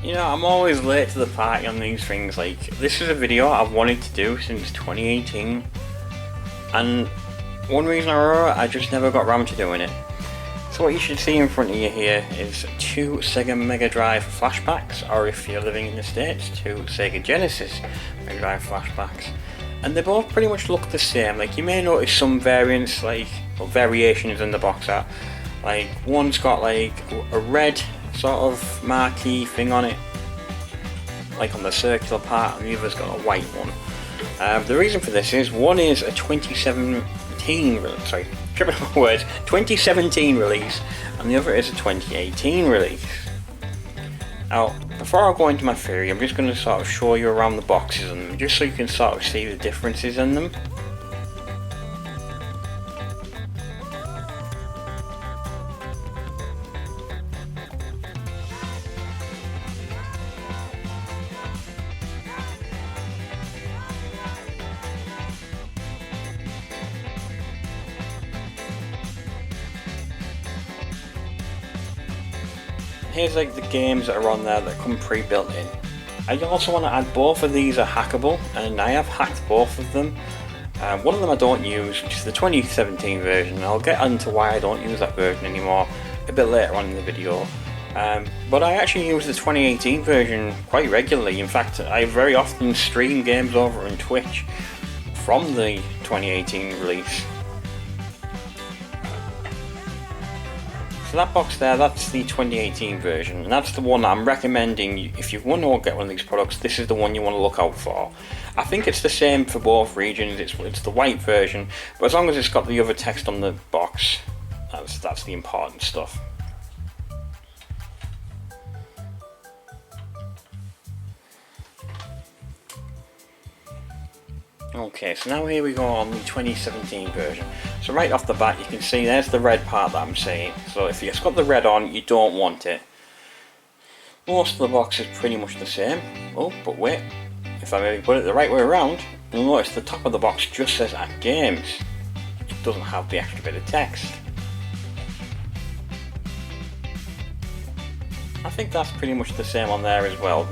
You know, I'm always late to the party on these things. Like, this is a video I've wanted to do since 2018, and one reason or another, I just never got around to doing it. So what you should see in front of you here is two Sega Megadrive flashbacks, or if you're living in the States, two Sega Genesis Megadrive flashbacks. And they both pretty much look the same. Like, you may notice some variants, or variations in the box art. Like, one's got like a red sort of marquee thing on it, like on the circular part, and the other's got a white one. The reason for this is one is a 2017 release, and the other is a 2018 release. Now, before I go into my theory, I'm just going to sort of show you around the boxes and just so you can sort of see the differences in them. Here's like the games that are on there that come pre-built in. I also want to add both of these are hackable, and I have hacked both of them. One of them I don't use, which is the 2017 version, and I'll get into why I don't use that version anymore a bit later on in the video. But I actually use the 2018 version quite regularly. In fact, I very often stream games over on Twitch from the 2018 release. So that box there, that's the 2018 version, and that's the one I'm recommending. If you want to get one of these products, this is the one you want to look out for. I think it's the same for both regions, it's the white version, but as long as it's got the other text on the box, that's the important stuff. Okay, so now here we go on the 2017 version. So right off the bat you can see there's the red part that I'm saying. So if it's got the red on, you don't want it. Most of the box is pretty much the same. Oh, but wait, if I maybe put it the right way around, you'll notice the top of the box just says AtGames. It doesn't have the extra bit of text. I think that's pretty much the same on there as well.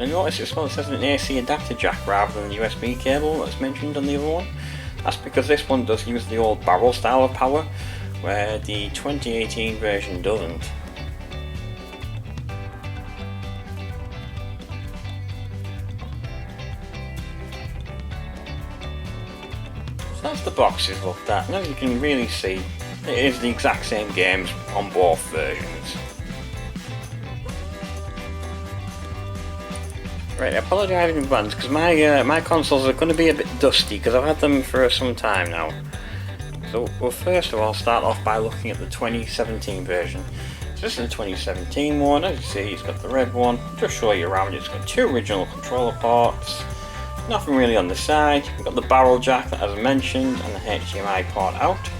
And notice it says an AC adapter jack rather than the USB cable that's mentioned on the other one. That's because this one does use the old barrel style of power, where the 2018 version doesn't. So that's the boxes looked at, and as you can really see, it is the exact same games on both versions. Right, I apologise in advance because my consoles are going to be a bit dusty because I've had them for some time now. So we'll first of all start off by looking at the 2017 version. So this is the 2017 one. As you see, it's got the red one. I'll just show you around. It's got two original controller ports. Nothing really on the side. We've got the barrel jack as I mentioned, and the HDMI port out.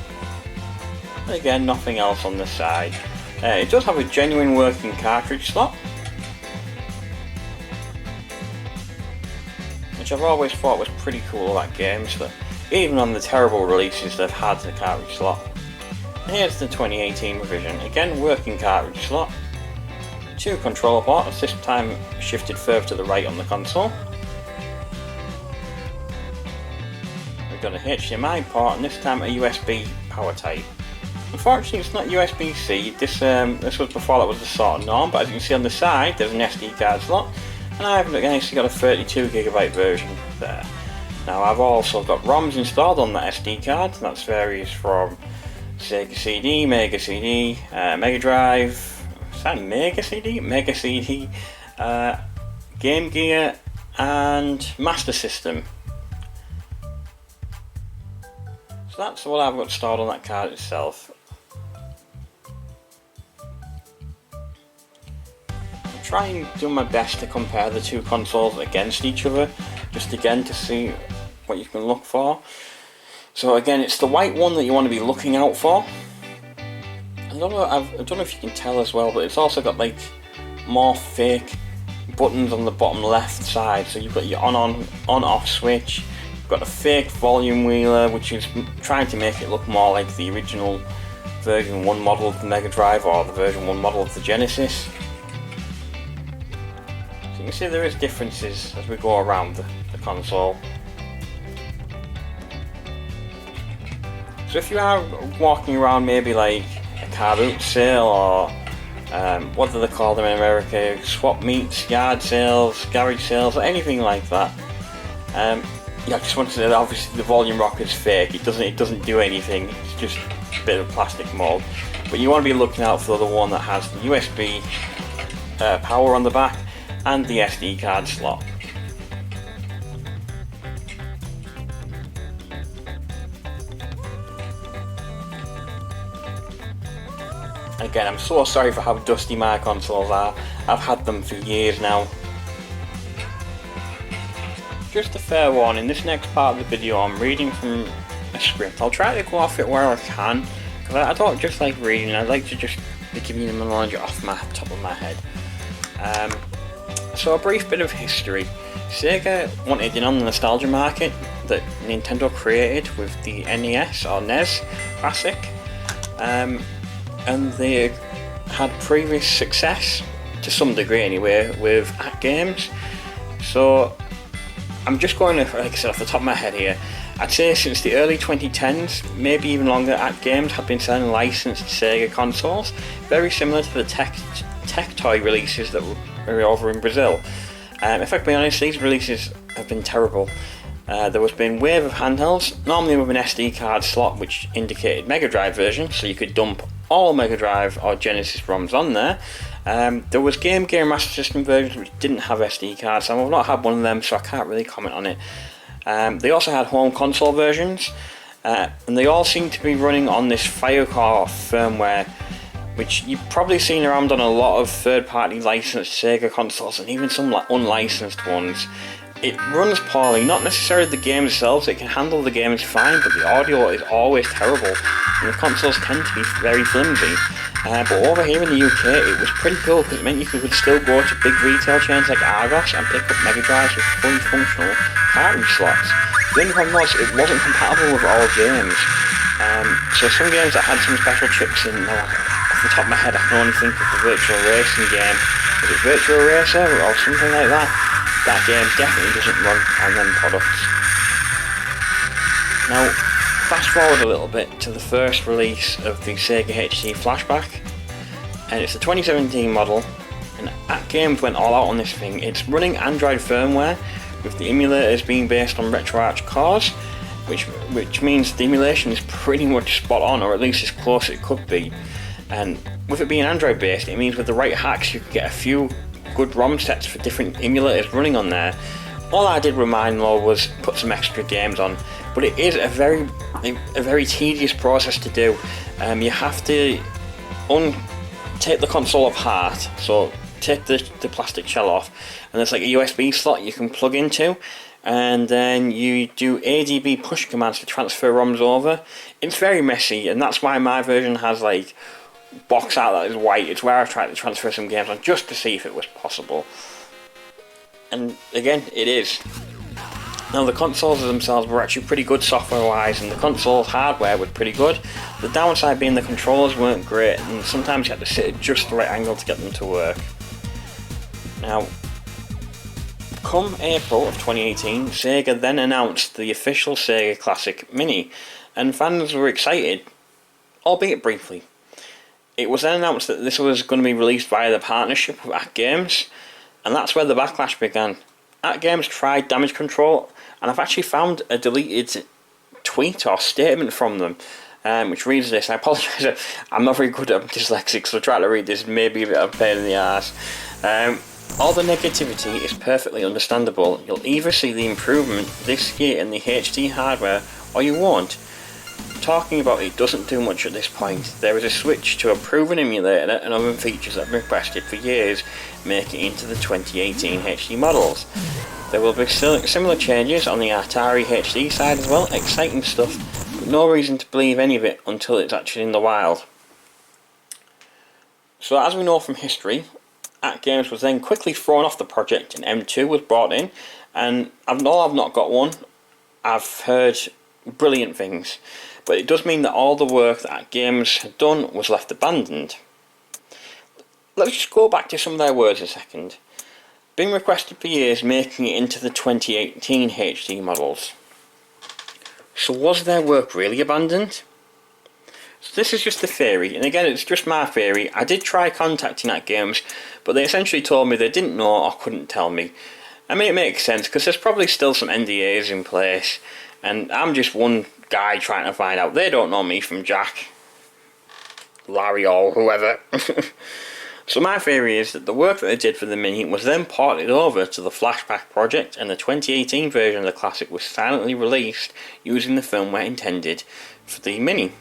And again, nothing else on the side. It does have a genuine working cartridge slot, which I've always thought was pretty cool about games, that even on the terrible releases they've had the cartridge slot. And here's the 2018 revision, again working cartridge slot, two controller ports, this time shifted further to the right on the console. We've got a HDMI port, and this time a USB power type. Unfortunately it's not USB-C, this was before that was the sort of norm, but as you can see on the side there's an SD card slot. And I've actually got a 32GB version there. Now I've also got ROMs installed on that SD card, and that's varies from Sega CD, Mega CD, Mega Drive, is that Mega CD? Mega CD, Game Gear, and Master System. So that's what I've got stored on that card itself. Try and do my best to compare the two consoles against each other, just again to see what you can look for. So again, it's the white one that you want to be looking out for. I don't know if you can tell as well, but it's also got like more fake buttons on the bottom left side. So you've got your on-off switch. You've got a fake volume wheeler, which is trying to make it look more like the original version 1 model of the Megadrive or the version 1 model of the Genesis. can see there is differences as we go around the console. So if you are walking around maybe like a car boot sale, or what do they call them in America, swap meets, yard sales, garage sales, or anything like that, yeah, I just want to say that obviously the volume rocker is fake. It doesn't do anything. It's just a bit of a plastic mold. But you want to be looking out for the one that has the USB power on the back and the SD card slot. Again, I'm so sorry for how dusty my consoles are. I've had them for years now. Just a fair warning, this next part of the video I'm reading from a script. I'll try to go off it where I can, because I don't just like reading, I like to just be giving you the knowledge off my top of my head. So a brief bit of history. Sega wanted in on the nostalgia market that Nintendo created with the NES or NES Classic, and they had previous success, to some degree anyway, with AtGames. So I'm just going to, like I said, off the top of my head here, I'd say since the early 2010s, maybe even longer, AtGames have been selling licensed Sega consoles, very similar to the tech toy releases that were over in Brazil. If I can be honest, these releases have been terrible. There has been wave of handhelds, normally with an SD card slot which indicated Megadrive version, so you could dump all Megadrive or Genesis ROMs on there. There was Game Gear Master System versions which didn't have SD cards, and I've not had one of them, so I can't really comment on it. They also had home console versions, and they all seem to be running on this Firecore firmware, which you've probably seen around on a lot of third-party licensed Sega consoles and even some unlicensed ones. It runs poorly, not necessarily the games themselves, it can handle the games fine, but the audio is always terrible, and the consoles tend to be very flimsy. But over here in the UK it was pretty cool, because it meant you could still go to big retail chains like Argos and pick up Mega Drives with fully functional cartridge slots. The only problem was it wasn't compatible with all games. So some games that had some special chips in, off the top of my head I can only think of the virtual racing game. Was it Virtual Racer or something like that? That game definitely doesn't run on them products. Now, fast forward a little bit to the first release of the Sega HD Flashback, and it's the 2017 model, and AtGames went all out on this thing. It's running Android firmware, with the emulators being based on RetroArch cores, which means the emulation is pretty much spot on, or at least as close as it could be. And with it being Android based, it means with the right hacks you could get a few good ROM sets for different emulators running on there. All I did with mine though was put some extra games on, but it is a very tedious process to do. You have to take the console apart, so take the plastic shell off, and there's like a USB slot you can plug into, and then you do ADB push commands to transfer ROMs over. It's very messy, and that's why my version has like box art that is white. It's where I've tried to transfer some games on just to see if it was possible, and again it is. Now the consoles themselves were actually pretty good software wise, and the console hardware was pretty good. The downside being the controllers weren't great, and sometimes you had to sit at just the right angle to get them to work. Now, come April of 2018, Sega then announced the official Sega Classic Mini, and fans were excited, albeit briefly. It was then announced that this was going to be released via the partnership with AtGames, and that's where the backlash began. AtGames tried damage control, and I've actually found a deleted tweet or statement from them, which reads this. I apologise, I'm not very good at dyslexic, so trying to read this may be a bit of a pain in the arse. All the negativity is perfectly understandable. You'll either see the improvement this year in the HD hardware, or you won't. Talking about it doesn't do much at this point. There is a switch to a proven emulator and other features that have been requested for years make it into the 2018 HD models. There will be similar changes on the Atari HD side as well, exciting stuff, but no reason to believe any of it until it's actually in the wild. So as we know from history, AtGames was then quickly thrown off the project and M2 was brought in, and although I've not got one, I've heard brilliant things. But it does mean that all the work that AtGames had done was left abandoned. Let's just go back to some of their words a second. been requested for years, making it into the 2018 HD models. So was their work really abandoned? So this is just a theory, and again it's just my theory. I did try contacting AtGames, but they essentially told me they didn't know or couldn't tell me. I mean, it makes sense because there's probably still some NDAs in place, and I'm just one guy trying to find out. They don't know me from Jack, Larry, or whoever. So my theory is that the work that they did for the Mini was then ported over to the Flashback project, and the 2018 version of the Classic was silently released using the firmware intended for the Mini.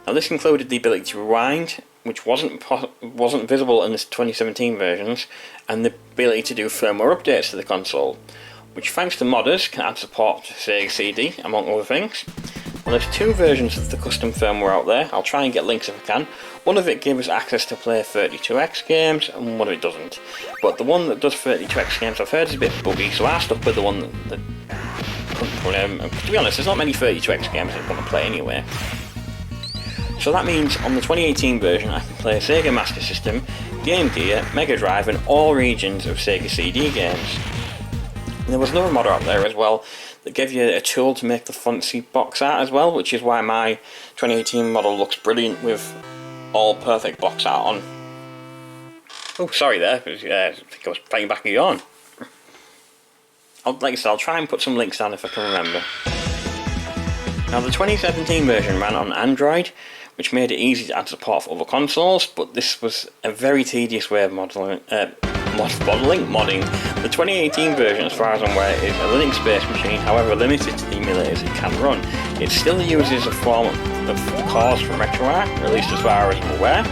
Now this included the ability to rewind, which wasn't visible in the 2017 versions, and the ability to do firmware updates to the console, which thanks to modders can add support to Sega CD, among other things. Now there's two versions of the custom firmware out there. I'll try and get links if I can. One of it gives access to play 32X games, and one of it doesn't. But the one that does 32X games I've heard is a bit buggy, so I stuck with the one that couldn't play them. To be honest, there's not many 32X games I want to play anyway. So that means on the 2018 version I can play Sega Master System, Game Gear, Mega Drive and all regions of Sega CD games. And there was another modder out there as well that gave you a tool to make the fancy box art as well, which is why my 2018 model looks brilliant with all perfect box art on. Oh, sorry there, I think I was fighting back a yawn. Like I said, I'll try and put some links down if I can remember. Now the 2017 version ran on Android, which made it easy to add support for other consoles, but this was a very tedious way of modding. The 2018 version, as far as I'm aware, is a Linux-based machine, however limited to the emulators it can run. It still uses a form of cores from RetroArch, at least as far as I'm aware.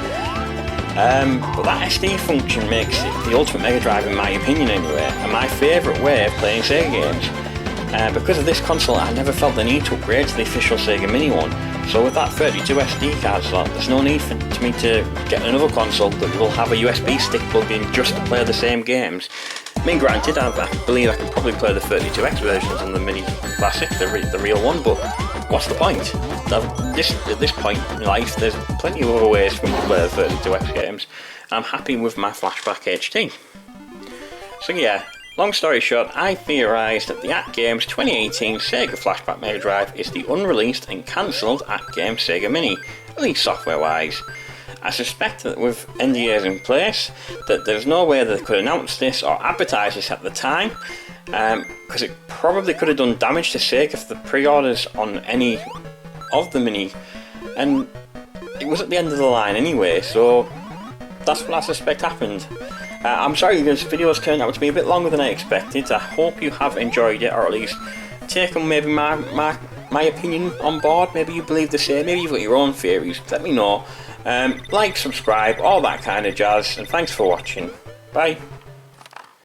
But that SD function makes it the ultimate Mega Drive in my opinion anyway, and my favourite way of playing Sega games. Because of this console, I never felt the need to upgrade to the official Sega Mini one. So with that 32 SD card slot, there's no need for me to get another console that will have a USB stick plugged in just to play the same games. I mean, granted, I believe I can probably play the 32X versions on the Mini Classic, the real one, but what's the point? At this point in life, there's plenty of other ways for me to play the 32X games, and I'm happy with my Flashback HD. So yeah, long story short, I theorised that the AtGames 2018 Sega Flashback Mega Drive is the unreleased and cancelled AtGames Sega Mini, at least software wise. I suspect that with NDAs in place, that there's no way that they could announce this or advertise this at the time, because it probably could have done damage to Sega for the pre-orders on any of the Mini, and it was at the end of the line anyway, so that's what I suspect happened. I'm sorry this video has turned out to be a bit longer than I expected. I hope you have enjoyed it, or at least taken maybe my opinion on board. Maybe you believe the same, maybe you've got your own theories. Let me know. Like, subscribe, all that kind of jazz, and thanks for watching. Bye.